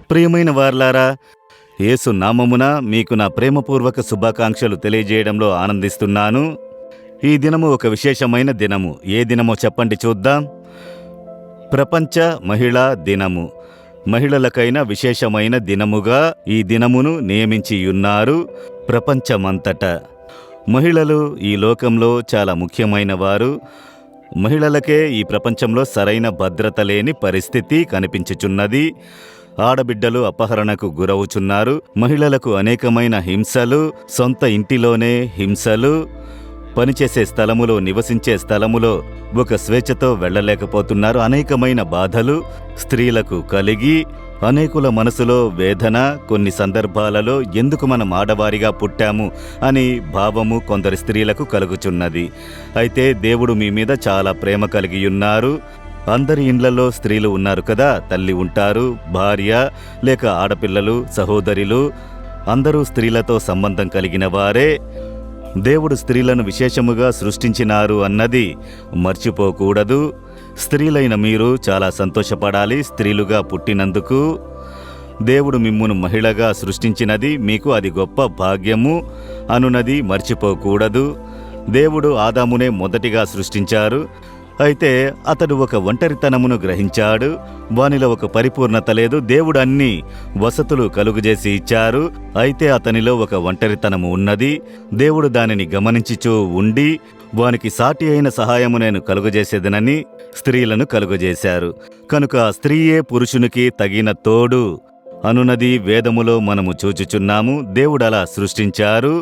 ప్రియమైన వారలారా, యేసు నామమున మీకు నా ప్రేమపూర్వక శుభాకాంక్షలు తెలియజేయడంలో ఆనందిస్తున్నాను. ఈ దినము ఒక విశేషమైన దినము. ఏ దినమో చెప్పండి చూద్దాం. ప్రపంచ మహిళా దినము. మహిళలకైన విశేషమైన దినముగా ఈ దినమును నియమించియున్నారు ప్రపంచమంతటా. మహిళలు ఈ లోకంలో చాలా ముఖ్యమైన వారు. మహిళలకే ఈ ప్రపంచంలో సరైన భద్రత లేని పరిస్థితి కనిపించుచున్నది. ఆడబిడ్డలు అపహరణకు గురవుచున్నారు. మహిళలకు అనేకమైన హింసలు, సొంత ఇంటిలోనే హింసలు, పనిచేసే స్థలములో, నివసించే స్థలములో ఒక స్వేచ్ఛతో వెళ్ళలేకపోతున్నారు. అనేకమైన బాధలు స్త్రీలకు కలిగి అనేకుల మనసులో వేదన, కొన్ని సందర్భాలలో ఎందుకు మనం ఆడవారిగా పుట్టాము అని భావము కొందరి స్త్రీలకు కలుగుచున్నది. అయితే దేవుడు మీ మీద చాలా ప్రేమ కలిగియున్నారు. అందరి ఇండ్లలో స్త్రీలు ఉన్నారు కదా. తల్లి ఉంటారు, భార్య లేక ఆడపిల్లలు, సహోదరులు, అందరూ స్త్రీలతో సంబంధం కలిగిన వారే. దేవుడు స్త్రీలను విశేషముగా సృష్టించినారు అన్నది మర్చిపోకూడదు. స్త్రీలైన మీరు చాలా సంతోషపడాలి. స్త్రీలుగా పుట్టినందుకు దేవుడు మిమ్మును మహిళగా సృష్టించినది మీకు అది గొప్ప భాగ్యము అనున్నది మర్చిపోకూడదు. దేవుడు ఆదామునే మొదటిగా సృష్టించారు. అయితే అతడు ఒక ఒంటరితనమును గ్రహించాడు. వానిలో ఒక పరిపూర్ణత లేదు. దేవుడు అన్ని వసతులు కలుగజేసి ఇచ్చారు. అయితే అతనిలో ఒక ఒంటరితనము ఉన్నది. దేవుడు దానిని గమనించుచూ ఉండి వానికి సాటి అయిన సహాయము నేను కలుగజేసేదనని స్త్రీలను కలుగజేశారు. కనుక స్త్రీయే పురుషునికి తగిన తోడు అనున్నది వేదములో మనము చూచుచున్నాము. దేవుడు అలా సృష్టించారు.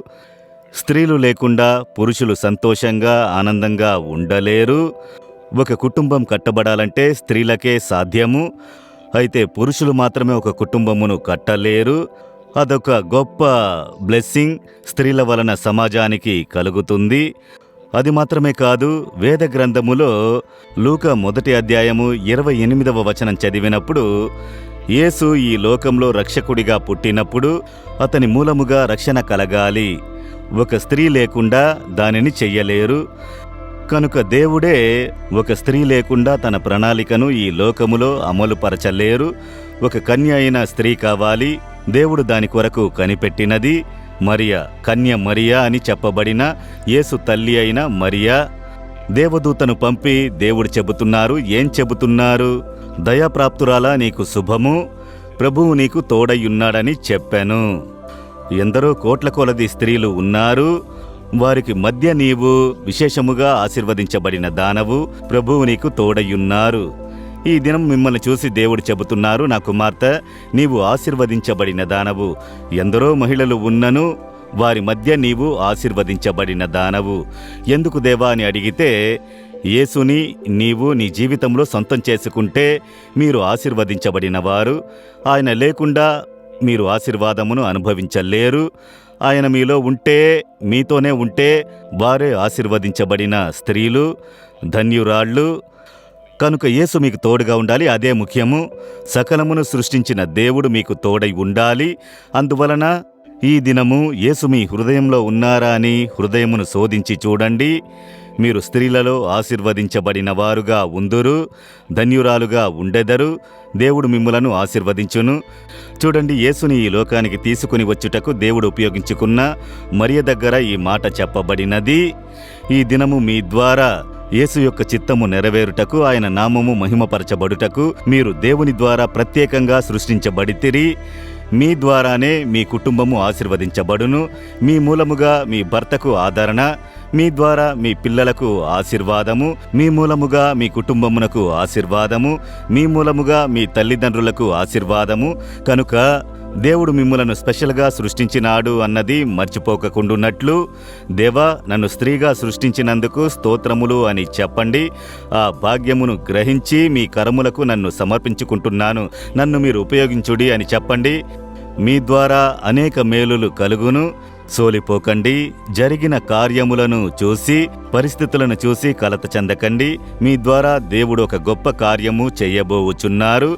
స్త్రీలు లేకుండా పురుషులు సంతోషంగా, ఆనందంగా ఉండలేరు. ఒక కుటుంబం కట్టబడాలంటే స్త్రీలకే సాధ్యము. అయితే పురుషులు మాత్రమే ఒక కుటుంబమును కట్టలేరు. అదొక గొప్ప బ్లెస్సింగ్ స్త్రీల వలన సమాజానికి కలుగుతుంది. అది మాత్రమే కాదు, వేద గ్రంథములో లూకా 1వ అధ్యాయము 28వ వచనం చదివినప్పుడు, యేసు ఈ లోకంలో రక్షకుడిగా పుట్టినప్పుడు అతని మూలముగా రక్షణ కలగాలి. ఒక స్త్రీ లేకుండా దానిని చెయ్యలేరు. కనుక దేవుడే ఒక స్త్రీ లేకుండా తన ప్రణాళికను ఈ లోకములో అమలుపరచలేరు. ఒక కన్య అయిన స్త్రీ కావాలి. దేవుడు దాని కొరకు కనిపెట్టినది మరియా, కన్య మరియా అని చెప్పబడిన యేసు తల్లి అయిన మరియా. దేవదూతను పంపి దేవుడు చెబుతున్నారు. ఏం చెబుతున్నారు? దయాప్రాప్తురాలా, నీకు శుభము, ప్రభువు నీకు తోడయ్యున్నాడని చెప్పాను. ఎందరో కోట్ల కొలది స్త్రీలు ఉన్నారు. వారికి మధ్య నీవు విశేషముగా ఆశీర్వదించబడిన దానవు, ప్రభువు నీకు తోడయ్యున్నారు. ఈ దినం మిమ్మల్ని చూసి దేవుడు చెబుతున్నారు, నా కుమార్తె, నీవు ఆశీర్వదించబడిన దానవు. ఎందరో మహిళలు ఉన్నను, వారి మధ్య నీవు ఆశీర్వదించబడిన దానవు. ఎందుకు దేవా అని అడిగితే, యేసుని నీవు నీ జీవితంలో సొంతం చేసుకుంటే మీరు ఆశీర్వదించబడిన వారు. ఆయన లేకుండా మీరు ఆశీర్వాదమును అనుభవించలేరు. ఆయన మీలో ఉంటే, మీతోనే ఉంటే వారే ఆశీర్వదించబడిన స్త్రీలు, ధన్యురాళ్ళు. కనుక యేసు మీకు తోడుగా ఉండాలి. అదే ముఖ్యము. సకలమును సృష్టించిన దేవుడు మీకు తోడై ఉండాలి. అందువలన ఈ దినము యేసు మీ హృదయంలో ఉన్నారా అని హృదయమును శోధించి చూడండి. మీరు స్త్రీలలో ఆశీర్వదించబడిన వారుగా ఉందురు, ధన్యురాలుగా ఉండెదరు. దేవుడు మిమ్ములను ఆశీర్వదించును. చూడండి, యేసుని ఈ లోకానికి తీసుకుని వచ్చుటకు దేవుడు ఉపయోగించుకున్న మరియ దగ్గర ఈ మాట చెప్పబడినది. ఈ దినము మీ ద్వారా యేసు యొక్క చిత్తము నెరవేరుటకు, ఆయన నామము మహిమపరచబడుటకు మీరు దేవుని ద్వారా ప్రత్యేకంగా సృష్టించబడితిరి. మీ ద్వారానే మీ కుటుంబము ఆశీర్వదించబడును. మీ మూలముగా మీ భర్తకు ఆదరణ, మీ ద్వారా మీ పిల్లలకు ఆశీర్వాదము, మీ మూలముగా మీ కుటుంబమునకు ఆశీర్వాదము, మీ మూలముగా మీ తల్లిదండ్రులకు ఆశీర్వాదము. కనుక దేవుడు మిమ్ములను స్పెషల్గా సృష్టించినాడు అన్నది మర్చిపోకకుండున్నట్లు, దేవా, నన్ను స్త్రీగా సృష్టించినందుకు స్తోత్రములు అని చెప్పండి. ఆ భాగ్యమును గ్రహించి మీ కరములకు నన్ను సమర్పించుకుంటున్నాను, నన్ను మీరు ఉపయోగించుడి అని చెప్పండి. మీ ద్వారా అనేక మేలులు కలుగును. సోలిపోకండి. జరిగిన కార్యములను చూసి, పరిస్థితులను చూసి కలత చెందకండి. మీ ద్వారా దేవుడు ఒక గొప్ప కార్యము చేయబోచున్నారు.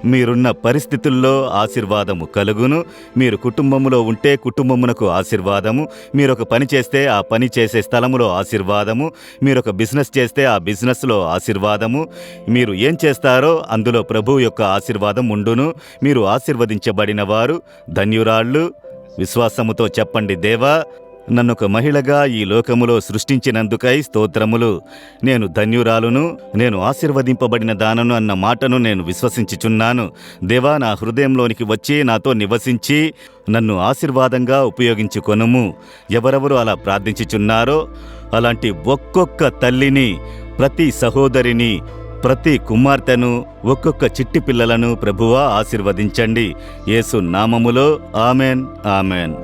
మీరున్న పరిస్థితుల్లో ఆశీర్వాదము కలుగును. మీరు కుటుంబములో ఉంటే కుటుంబమునకు ఆశీర్వాదము, మీరొక పని చేస్తే ఆ పని చేసే స్థలములో ఆశీర్వాదము, మీరొక బిజినెస్ చేస్తే ఆ బిజినెస్లో ఆశీర్వాదము, మీరు ఏం చేస్తారో అందులో ప్రభువు యొక్క ఆశీర్వాదం ఉండును. మీరు ఆశీర్వదించబడిన వారు, ధన్యురాళ్ళు. విశ్వాసముతో చెప్పండి, దేవా, నన్నొక మహిళగా ఈ లోకములో సృష్టించినందుకై స్తోత్రములు. నేను ధన్యురాలును, నేను ఆశీర్వదింపబడిన దానను అన్న మాటను నేను విశ్వసించుచున్నాను. దేవా, నా హృదయంలోనికి వచ్చి నాతో నివసించి నన్ను ఆశీర్వాదంగా ఉపయోగించుకొనుము. ఎవరెవరు అలా ప్రార్థించుచున్నారో అలాంటి ఒక్కొక్క తల్లిని, ప్రతి సహోదరిని, ప్రతి కుమార్తెను, ఒక్కొక్క చిట్టి పిల్లలను ప్రభువా ఆశీర్వదించండి. యేసు నామములో ఆమెన్, ఆమెన్.